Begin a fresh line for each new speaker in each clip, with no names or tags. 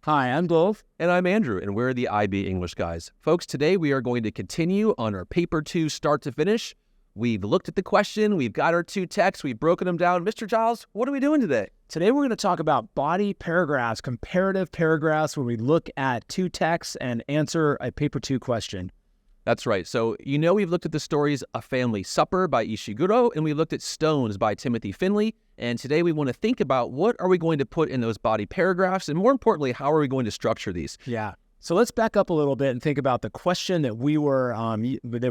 Hi, I'm Dove.
And I'm Andrew, and we're the IB English guys. Folks, today we are going to continue on our paper 2 start to finish. We've looked at the question, we've got our 2 texts, we've broken them down. Mr. Giles, what are we doing today?
Today we're going to talk about body paragraphs, comparative paragraphs, where we look at 2 texts and answer a paper 2 question.
That's right. So, we've looked at the stories A Family Supper by Ishiguro, and we looked at Stones by Timothy Finley. And today we want to think about what are we going to put in those body paragraphs, and more importantly, how are we going to structure these?
Yeah. So let's back up a little bit and think about the question that we were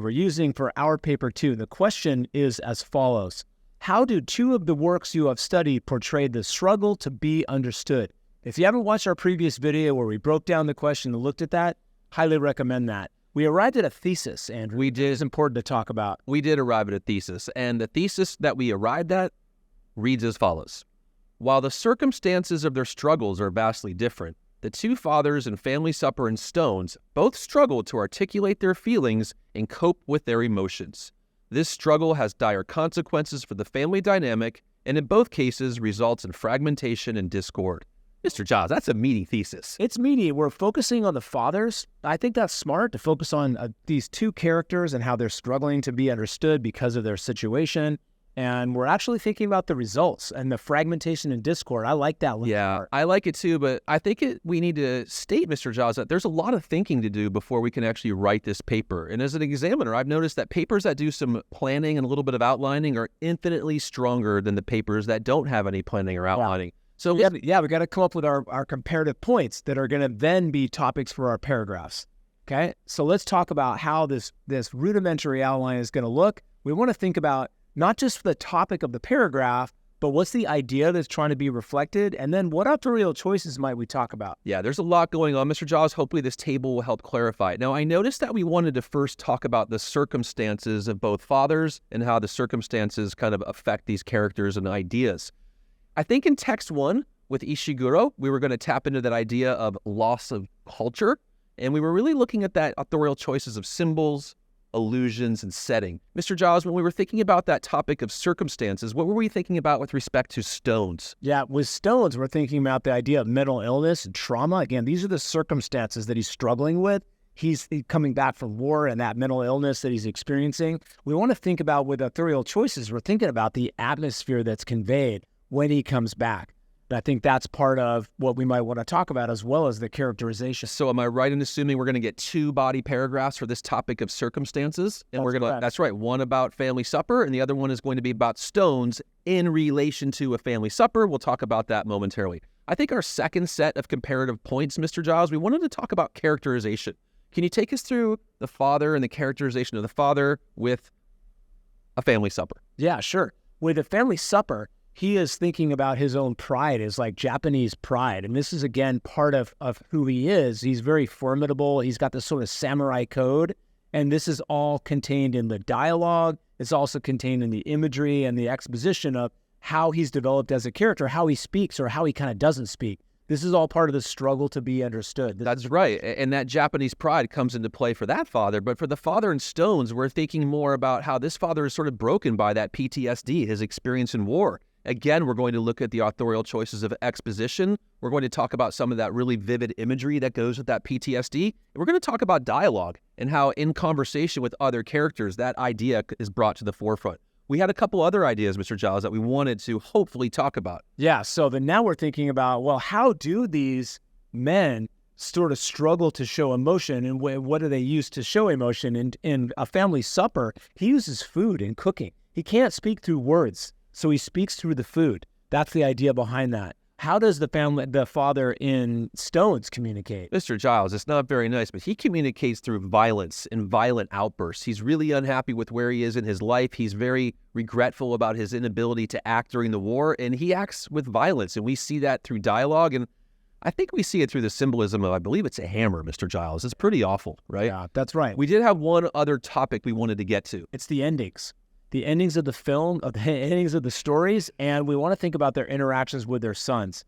using for our paper 2. The question is as follows: how do 2 of the works you have studied portray the struggle to be understood? If you haven't watched our previous video where we broke down the question and looked at that, highly recommend that. We arrived at a thesis, and it's important to talk about.
We did arrive at a thesis, and the thesis that we arrived at reads as follows. While the circumstances of their struggles are vastly different, the 2 fathers in Family Supper and Stones both struggle to articulate their feelings and cope with their emotions. This struggle has dire consequences for the family dynamic, and in both cases results in fragmentation and discord. Mr. Giles, that's a meaty thesis.
It's meaty. We're focusing on the fathers. I think that's smart to focus on these 2 characters and how they're struggling to be understood because of their situation. And we're actually thinking about the results and the fragmentation and discord. I like that.
Yeah, I like it too, but I think we need to state, Mr. Giles, that there's a lot of thinking to do before we can actually write this paper. And as an examiner, I've noticed that papers that do some planning and a little bit of outlining are infinitely stronger than the papers that don't have any planning or outlining.
Wow.
So
we got to come up with our comparative points that are going to then be topics for our paragraphs. Okay, so let's talk about how this rudimentary outline is going to look. We want to think about not just the topic of the paragraph, but what's the idea that's trying to be reflected, and then what authorial choices might we talk about?
Yeah, there's a lot going on, Mr. Giles. Hopefully this table will help clarify it. Now, I noticed that we wanted to first talk about the circumstances of both fathers and how the circumstances kind of affect these characters and ideas. I think in text 1 with Ishiguro, we were going to tap into that idea of loss of culture, and we were really looking at that authorial choices of symbols, allusions, and setting. Mr. Giles, when we were thinking about that topic of circumstances, what were we thinking about with respect to Stones?
Yeah, with Stones, we're thinking about the idea of mental illness and trauma. Again, these are the circumstances that he's struggling with. He's coming back from war and that mental illness that he's experiencing. We want to think about with authorial choices, we're thinking about the atmosphere that's conveyed when he comes back. I think that's part of what we might want to talk about, as well as the characterization.
So am I right in assuming we're going to get 2 body paragraphs for this topic of circumstances? And that's right, one about Family Supper, and the other one is going to be about Stones in relation to A Family Supper. We'll talk about that momentarily. I think our second set of comparative points, Mr. Giles, we wanted to talk about characterization. Can you take us through the father and the characterization of the father with A Family Supper?
Yeah, sure. With A Family Supper, he is thinking about his own pride, his Japanese pride. And this is, again, part of who he is. He's very formidable. He's got this sort of samurai code. And this is all contained in the dialogue. It's also contained in the imagery and the exposition of how he's developed as a character, how he speaks or how he kind of doesn't speak. This is all part of the struggle to be understood.
That's right. And that Japanese pride comes into play for that father. But for the father in Stones, we're thinking more about how this father is sort of broken by that PTSD, his experience in war. Again, we're going to look at the authorial choices of exposition. We're going to talk about some of that really vivid imagery that goes with that PTSD. And we're going to talk about dialogue and how in conversation with other characters, that idea is brought to the forefront. We had a couple other ideas, Mr. Giles, that we wanted to hopefully talk about.
Yeah, so then now we're thinking about, well, how do these men sort of struggle to show emotion, and what do they use to show emotion? In A Family Supper, he uses food and cooking. He can't speak through words, so he speaks through the food. That's the idea behind that. How does the father in Stones communicate?
Mr. Giles, it's not very nice, but he communicates through violence and violent outbursts. He's really unhappy with where he is in his life. He's very regretful about his inability to act during the war, and he acts with violence, and we see that through dialogue, and I think we see it through the symbolism of, I believe it's a hammer, Mr. Giles. It's pretty awful, right?
Yeah, that's right.
We did have one other topic we wanted to get to.
It's the endings. The endings of the film, the endings of the stories, and we want to think about their interactions with their sons.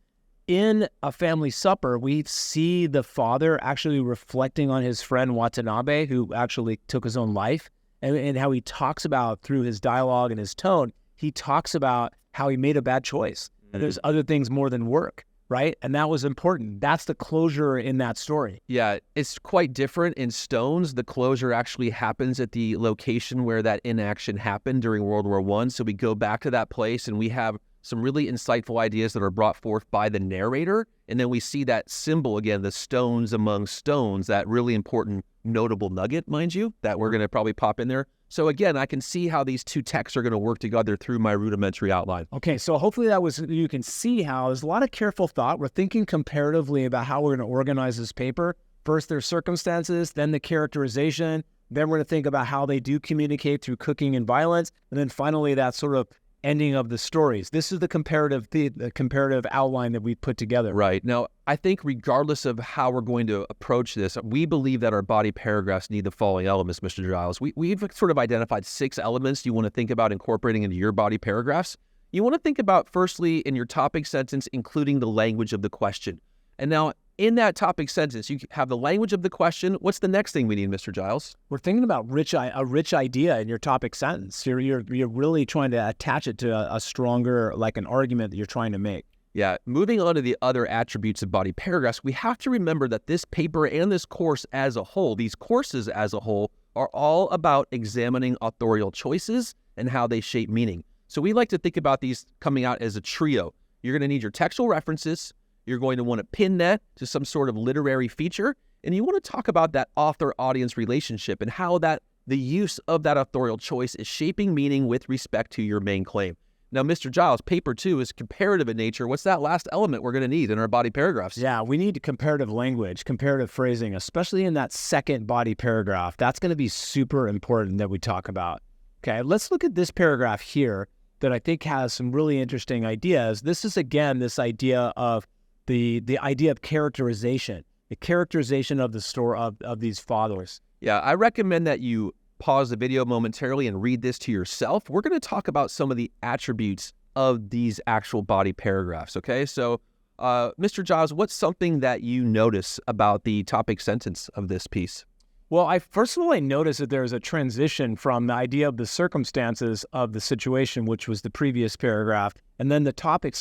In A Family Supper, we see the father actually reflecting on his friend Watanabe, who actually took his own life, and how he talks about, through his dialogue and his tone, he talks about how he made a bad choice. And there's other things more than work, right? And that was important. That's the closure in that story.
Yeah, it's quite different in Stones. The closure actually happens at the location where that inaction happened during World War I. So we go back to that place and we have some really insightful ideas that are brought forth by the narrator. And then we see that symbol again, the stones among stones, that really important notable nugget, mind you, that we're going to probably pop in there. So again, I can see how these two texts are going to work together through my rudimentary outline.
Okay, so hopefully you can see how there's a lot of careful thought. We're thinking comparatively about how we're going to organize this paper. First, there's circumstances, then the characterization, then we're going to think about how they do communicate through cooking and violence, and then finally that sort of ending of the stories. This is the comparative outline that we put together.
Right. Now, I think regardless of how we're going to approach this, we believe that our body paragraphs need the following elements, Mr. Giles. We've sort of identified 6 elements you want to think about incorporating into your body paragraphs. You want to think about, firstly, in your topic sentence, including the language of the question. And now, in that topic sentence, you have the language of the question. What's the next thing we need, Mr. Giles?
We're thinking about a rich idea in your topic sentence. You're really trying to attach it to a stronger, like an argument that you're trying to make.
Yeah, moving on to the other attributes of body paragraphs, we have to remember that this paper and this course as a whole, these courses as a whole, are all about examining authorial choices and how they shape meaning. So we like to think about these coming out as a trio. You're going to need your textual references. You're going to want to pin that to some sort of literary feature, and you want to talk about that author-audience relationship and how that the use of that authorial choice is shaping meaning with respect to your main claim. Now, Mr. Giles, paper 2 is comparative in nature. What's that last element we're going to need in our body paragraphs?
Yeah, we need comparative language, comparative phrasing, especially in that second body paragraph. That's going to be super important that we talk about. Okay, let's look at this paragraph here that I think has some really interesting ideas. This is, again, this idea of the idea of characterization, the characterization of the story of these fathers.
Yeah, I recommend that you pause the video momentarily and read this to yourself. We're going to talk about some of the attributes of these actual body paragraphs, okay? So, Mr. Giles, what's something that you notice about the topic sentence of this piece?
Well, first of all, I noticed that there's a transition from the idea of the circumstances of the situation, which was the previous paragraph, and then the topic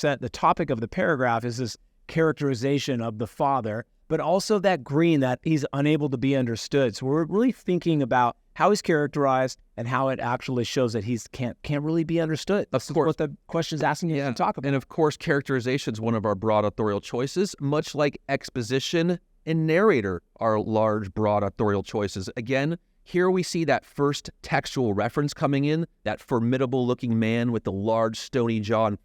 of the paragraph is this characterization of the father, but also that green, that he's unable to be understood. So we're really thinking about how he's characterized and how it actually shows that he can't really be understood. That's what the question is asking you to talk about.
And of course, characterization is one of our broad authorial choices, much like exposition and narrator are large, broad authorial choices. Again, here we see that first textual reference coming in, that formidable-looking man with the large, stony jaw and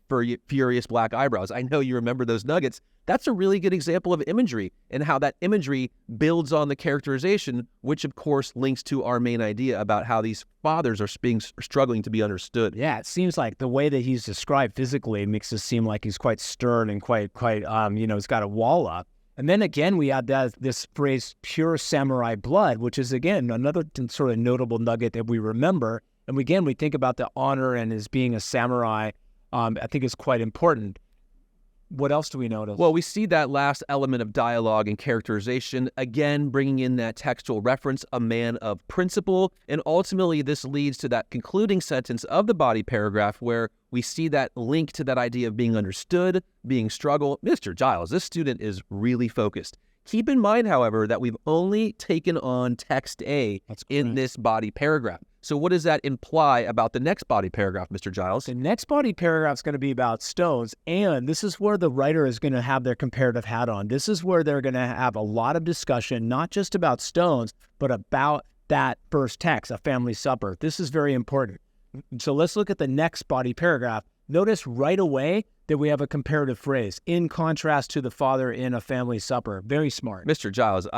furious black eyebrows. I know you remember those nuggets. That's a really good example of imagery and how that imagery builds on the characterization, which, of course, links to our main idea about how these fathers are struggling to be understood.
Yeah, it seems like the way that he's described physically makes it seem like he's quite stern and quite he's got a wall up. And then again, we add this phrase, pure samurai blood, which is, again, another sort of notable nugget that we remember. And again, we think about the honor and his being a samurai. I think is quite important. What else do we notice?
Well, we see that last element of dialogue and characterization, again, bringing in that textual reference, a man of principle. And ultimately, this leads to that concluding sentence of the body paragraph where we see that link to that idea of being understood, being struggle. Mr. Giles, this student is really focused. Keep in mind, however, that we've only taken on text A in this body paragraph. So what does that imply about the next body paragraph, Mr. Giles?
The next body paragraph is going to be about stones, and this is where the writer is going to have their comparative hat on. This is where they're going to have a lot of discussion, not just about stones, but about that first text, a family supper. This is very important. So let's look at the next body paragraph. Notice right away that we have a comparative phrase, in contrast to the father in a family supper. Very smart.
Mr. Giles, if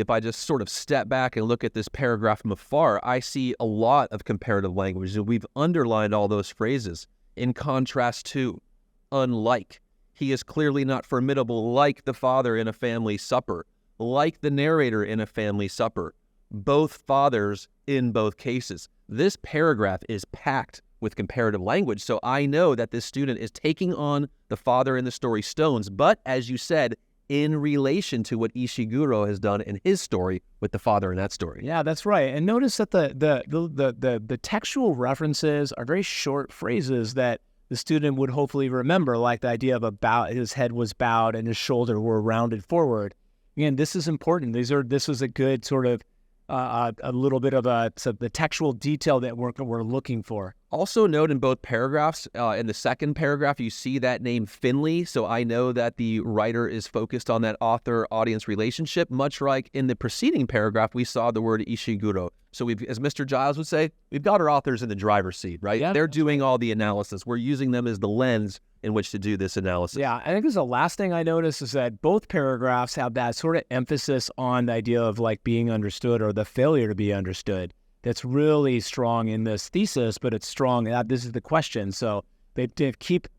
I just sort of step back and look at this paragraph from afar, I see a lot of comparative language. We've underlined all those phrases. In contrast to, unlike. He is clearly not formidable like the father in a family supper, like the narrator in a family supper. Both fathers in both cases. This paragraph is packed with comparative language, so I know that this student is taking on the father in the story Stones, but as you said, in relation to what Ishiguro has done in his story with the father in that story.
Yeah, that's right. And notice that the textual references are very short phrases that the student would hopefully remember, like the idea of his head was bowed and his shoulder were rounded forward. Again, this is important. This was a good sort of a little bit of the textual detail that we're looking for.
Also note in both paragraphs, in the second paragraph, you see that name Finley. So I know that the writer is focused on that author-audience relationship, much like in the preceding paragraph, we saw the word Ishiguro. So we've, as Mr. Giles would say, we've got our authors in the driver's seat, right?
Yeah.
They're doing all the analysis. We're using them as the lens in which to do this analysis.
Yeah, I think the last thing I noticed is that both paragraphs have that sort of emphasis on the idea of like being understood or the failure to be understood. That's really strong in this thesis, but it's strong. This is the question. So they've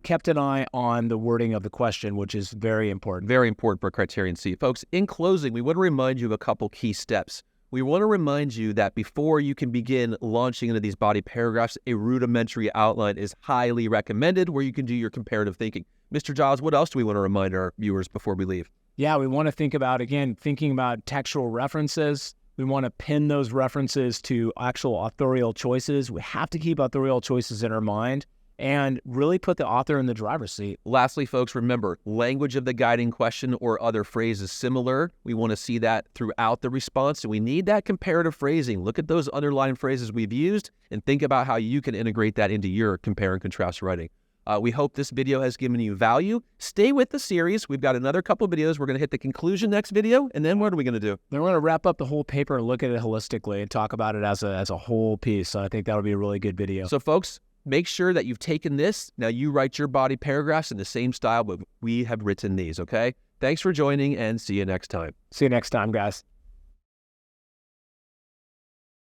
kept an eye on the wording of the question, which is very important.
Very important for Criterion C. Folks, in closing, we want to remind you of a couple key steps. We want to remind you that before you can begin launching into these body paragraphs, a rudimentary outline is highly recommended where you can do your comparative thinking. Mr. Giles, what else do we want to remind our viewers before we leave?
Yeah, we want to thinking about textual references. We want to pin those references to actual authorial choices. We have to keep authorial choices in our mind and really put the author in the driver's seat.
Lastly, folks, remember, language of the guiding question or other phrases similar. We want to see that throughout the response, and we need that comparative phrasing. Look at those underlying phrases we've used and think about how you can integrate that into your compare and contrast writing. We hope this video has given you value. Stay with the series. We've got another couple videos. We're going to hit the conclusion next video, and then what are we going to do?
Then we're going to wrap up the whole paper and look at it holistically and talk about it as a whole piece. So I think that would be a really good video.
So, folks, make sure that you've taken this. Now you write your body paragraphs in the same style, but we have written these, okay? Thanks for joining, and see you next time.
See you next time, guys.